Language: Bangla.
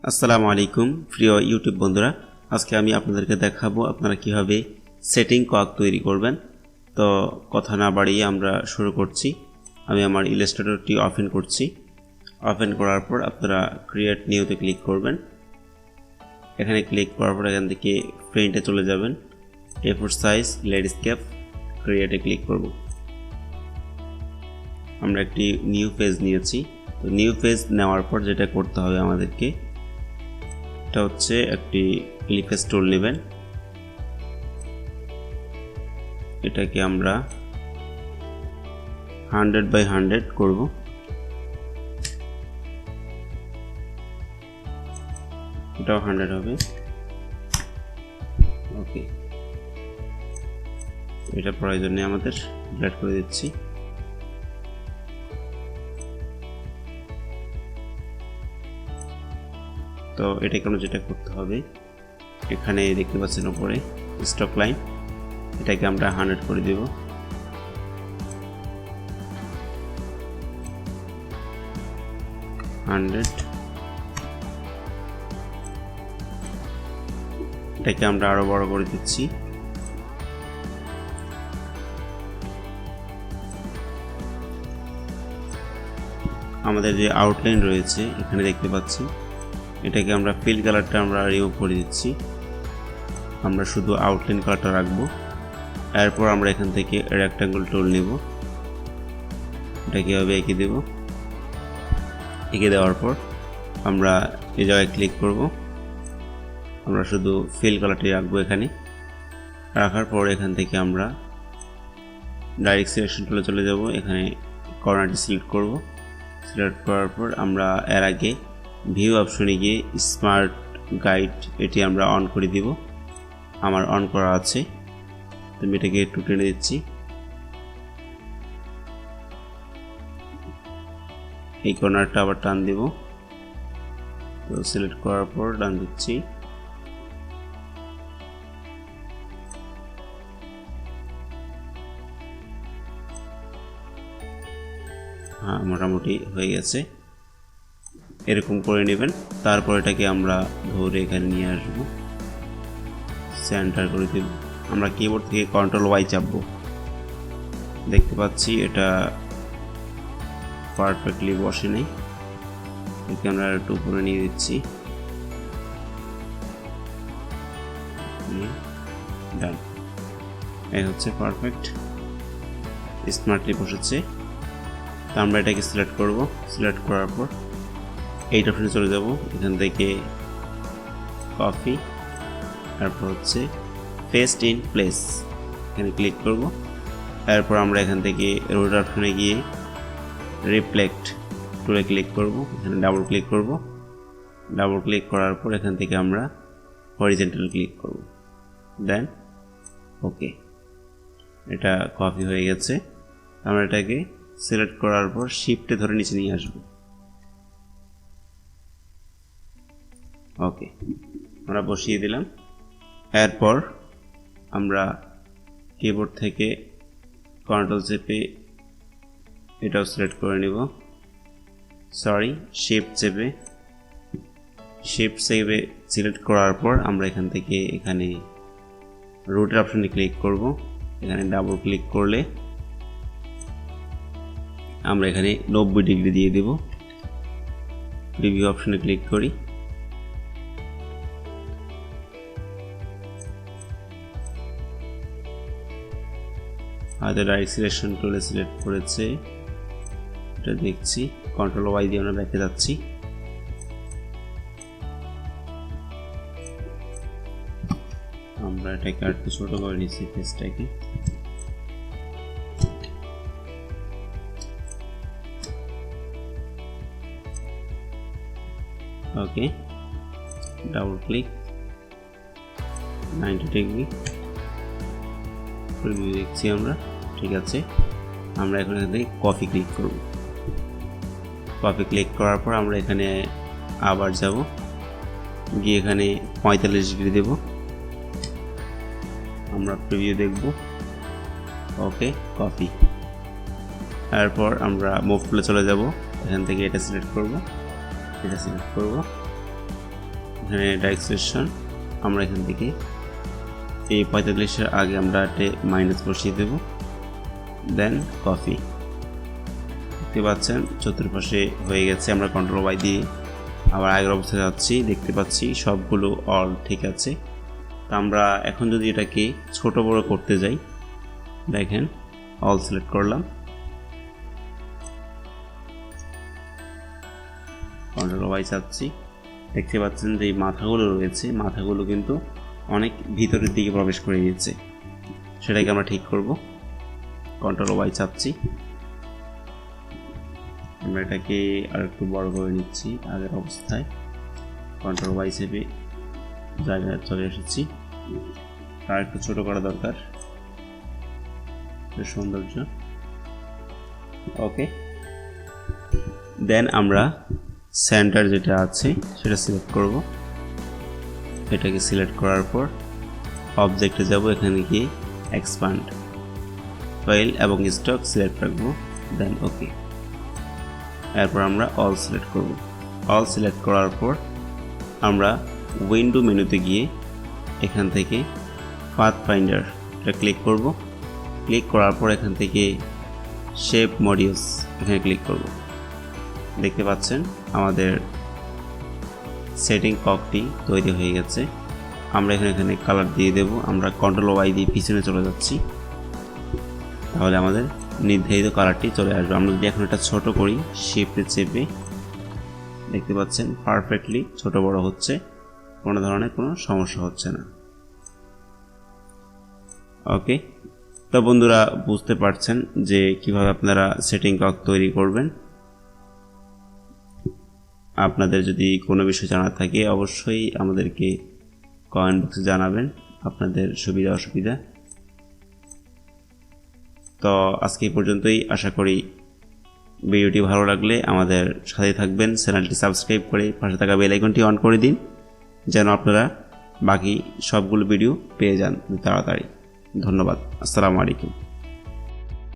আসসালামু আলাইকুম প্রিয় ইউটিউব বন্ধুরা, আজকে আমি আপনাদেরকে দেখাবো আপনারা কিভাবে সেটিং কক তৈরি করবেন। তো কথা না বাড়িয়ে আমরা শুরু করছি। আমি আমার ইলাস্ট্রেটরটি ওপেন করছি। ওপেন করার পর আপনারা ক্রিয়েট নিউতে ক্লিক করবেন। এখানে ক্লিক করার পর এখান থেকে প্রিন্টে চলে যাবেন। A4 সাইজ ল্যান্ডস্কেপ ক্রিয়েটে ক্লিক করব। আমরা একটি নিউ পেজ নিয়েছি। তো নিউ পেজ নেওয়ার পর যেটা করতে হবে আমাদেরকে, এটা হচ্ছে একটি ইলিপস টুল নেবেন। এটাকে আমরা 100x100 করব। এটাও 100 হবে। ওকে, এটা প্রয়োজনে আমাদের ডিলিট করে দিচ্ছি। তো এটাকে আমরা যেটা করতে হবে, এখানে দেখতে পাচ্ছেন উপরে স্টক লাইন, এটাকে আমরা 100 করে দেব। এটাকে আমরা আরো বড় করে দিচ্ছি। আমাদের যে আউটলাইন রয়েছে এখানে দেখতে পাচ্ছি, এটাকে আমরা ফিল কালারটা আমরা রিমুভ করে দিচ্ছি। আমরা শুধু আউটলাইন কালারটা রাখবো। এরপর আমরা এখান থেকে রেক্ট্যাঙ্গেল টুল নেব। এটাকে এভাবে এঁকে দেব। এঁকে দেওয়ার পর আমরা এই জায়গায় ক্লিক করব। আমরা শুধু ফিল কালারটি রাখবো এখানে। রাখার পর এখান থেকে আমরা ডাইরেক্ট সিলেকশন টুলে চলে যাব। এখানে কর্নারটি সিলেক্ট করব। সিলেক্ট করার পর আমরা এর আগে ভিউ অপশনে গিয়ে স্মার্ট গাইড এটি আমরা অন করে দিব। আমার অন করা আছে, আমি এটাকে একটু টেনে দিচ্ছি। এই কর্নারটা আবার টান দিব। তো সিলেক্ট করার পর টান দিচ্ছি। হ্যাঁ, মোটামুটি হয়ে গেছে। এরকম করে নেবেন। তারপর এটাকে আমরা ধরে এখানে নিয়ে আসবো, সেন্টার করে দেব। আমরা কিবোর্ড থেকে Ctrl+Y চাপবো। দেখতে পাচ্ছি এটা পারফেক্টলি বসে নেই। একে আমরা একটু উপরে নিয়ে দিচ্ছি। ডান, এই হচ্ছে পারফেক্ট, স্মার্টলি বসেছে। তো আমরা এটাকে সিলেক্ট করব। সিলেক্ট করার পর এই অপশনে চলে যাব। এখান থেকে কপি, তারপর হচ্ছে পেস্ট ইন প্লেস, এখানে ক্লিক করব। এরপর আমরা এখান থেকে রোড অপশনে গিয়ে রিফ্লেক্ট টুলে ক্লিক করব। এখানে ডাবল ক্লিক করব। ডাবল ক্লিক করার পর এখান থেকে আমরা হরিজন্টাল ক্লিক করব। দেন ওকে, এটা কপি হয়ে গেছে। আমরা এটাকে সিলেক্ট করার পর শিফটে ধরে নিচে নিয়ে আসব। ওকে, আমরা বসিয়ে দিলাম। এরপর আমরা কিবোর্ড থেকে কন্ট্রোল চেপে এটাও সিলেক্ট করে নিব। সরি, শিফট চেপে সিলেক্ট করার পর আমরা এখান থেকে এখানে রুটের অপশনে ক্লিক করব। এখানে ডাবল ক্লিক করলে আমরা এখানে 90 ডিগ্রি দিয়ে দেব। প্রিভিউ অপশনে ক্লিক করি। হয়তো ডাইরেক্ট সিলেকশন টুলে সিলেক্ট করেছে, এটা দেখছি। Ctrl+Y দিয়ে আমরা ব্যাকে যাচ্ছি। আমরা এটাকে একটু ছোট করে নিচ্ছি পেজটাকে। ওকে, ডাবল ক্লিক, 90 ডিগ্রি প্রিভিউ দেখছি আমরা। ঠিক আছে, আমরা এখন এখান থেকে কপি ক্লিক করব। কপি ক্লিক করার পর আমরা এখানে আবার যাব, গিয়ে এখানে 45 ডিগ্রি দেব। আমরা প্রিভিউ দেখব। ওকে, কপি। এরপর আমরা মুভ টুলে চলে যাব, এখান থেকে এটা সিলেক্ট করব, এখানে ডাইরেকশন আমরা এখান থেকে এই 45-এর আগে আমরা মাইনাস বসিয়ে দেব, দেন কপি। দেখতে পাচ্ছেন চতুর্পাশে হয়ে গেছে। আমরা কন্ট্রোল ওয়াই দিয়ে আবার আগের অবস্থায় যাচ্ছি, দেখতে পাচ্ছি সবগুলো অল ঠিক আছে। তো আমরা এখন যদি এটাকে ছোট বড় করতে যাই, দেখেন অল সিলেক্ট করলাম, কন্ট্রোল ওয়াই চাচ্ছি, দেখতে পাচ্ছেন যে এই মাথাগুলো রয়েছে, মাথাগুলো কিন্তু অনেক ভিতরের দিকে প্রবেশ করে গিয়েছে, সেটাকে আমরা ঠিক করব। কন্ট্রোল ওয়াই চাচ্ছি, আমরা এটাকে আর একটু বড় করে নিচ্ছি আগের অবস্থায়, কন্ট্রোল ওয়াই চেপে জায়গায় চলে এসেছি। আর একটু ছোট করা দরকার সৌন্দর্য। ওকে, দেন আমরা সেন্টার যেটা আছে সেটা সিলেক্ট করব। এটাকে সিলেক্ট করার পর অবজেক্টে যাব, এখানে গিয়ে এক্সপ্যান্ড ফাইল এবং স্টক সিলেক্ট রাখবো, দেন ওকে। এরপর আমরা অল সিলেক্ট করব। অল সিলেক্ট করার পর আমরা উইন্ডো মেনুতে গিয়ে এখান থেকে পাথ ফাইন্ডার এটা ক্লিক করব। ক্লিক করার পর এখান থেকে শেপ মডিউলস এখানে ক্লিক করব। দেখতে পাচ্ছেন আমাদের সেটিং ককটি তৈরি হয়ে গেছে। আমরা এখানে কালার দিয়ে দেব। আমরা কন্ট্রোল ওয়াই দিয়ে পিছনে চলে যাচ্ছি, তাহলে আমাদের নির্ধারিত কালারটি চলে আসবে। আমরা যদি এখন এটা ছোট করি, শিফটে চেপে দেখতে পাচ্ছেন পারফেক্টলি ছোট বড় হচ্ছে, কোনো ধরনের কোনো সমস্যা হচ্ছে না। ওকে, তো বন্ধুরা বুঝতে পারছেন যে কিভাবে আপনারা সেটিং কক তৈরি করবেন। আপনাদের যদি কোনো বিষয় জানার থাকে অবশ্যই আমাদেরকে কমেন্ট বক্সে জানাবেন আপনাদের সুবিধা অসুবিধা। তো আজকে এই পর্যন্তই। আশা করি ভিডিওটি ভালো লাগলে আমাদের সাথে থাকবেন, চ্যানেলটি সাবস্ক্রাইব করে পাশে থাকা বেল আইকনটি অন করে দিন, যেন আপনারা বাকি সবগুলো ভিডিও পেয়ে যান তাড়াতাড়ি। ধন্যবাদ। আসসালামু আলাইকুম।